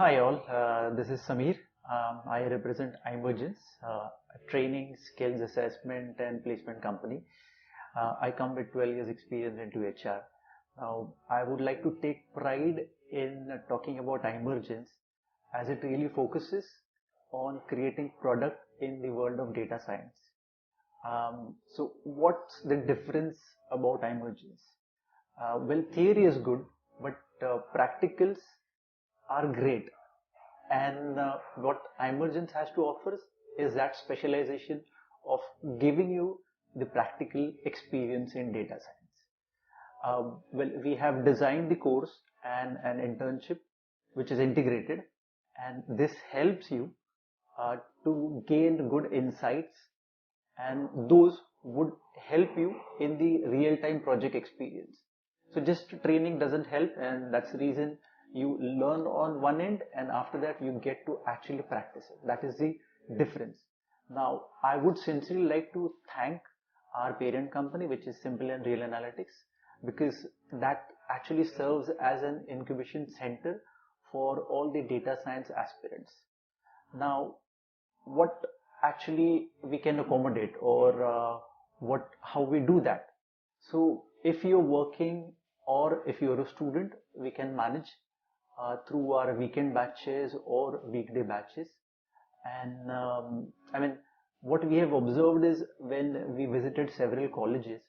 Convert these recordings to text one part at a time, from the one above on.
Hi all, this is Samir. I represent Imurgence, a training, skills assessment and placement company. I come with 12 years experience into HR. Now, I would like to take pride in talking about Imurgence as it really focuses on creating product in the world of data science. So what's the difference about Imurgence? Well, theory is good, but practicals are great. And what Imurgence has to offer is that specialization of giving you the practical experience in data science. Well, we have designed the course and an internship which is integrated, and this helps you to gain good insights, and those would help you in the real-time project experience. So just training doesn't help, and that's the reason you learn on one end and after that you get to actually practice it. That is the difference. Now, I would sincerely like to thank our parent company, which is Simple and Real Analytics, because that actually serves as an incubation center for all the data science aspirants. Now, what actually we can accommodate, or how we do that? So if you're working or if you're a student, we can manage through our weekend batches or weekday batches. And I mean, what we have observed is when we visited several colleges,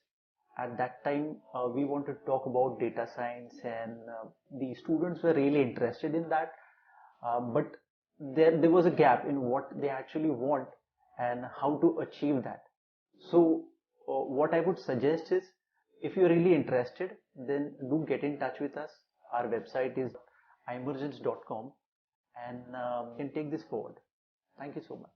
at that time we wanted to talk about data science, and the students were really interested in that. But there was a gap in what they actually want and how to achieve that. So what I would suggest is, if you're really interested, then do get in touch with us. Our website is imurgence.com, and you can take this forward. Thank you so much.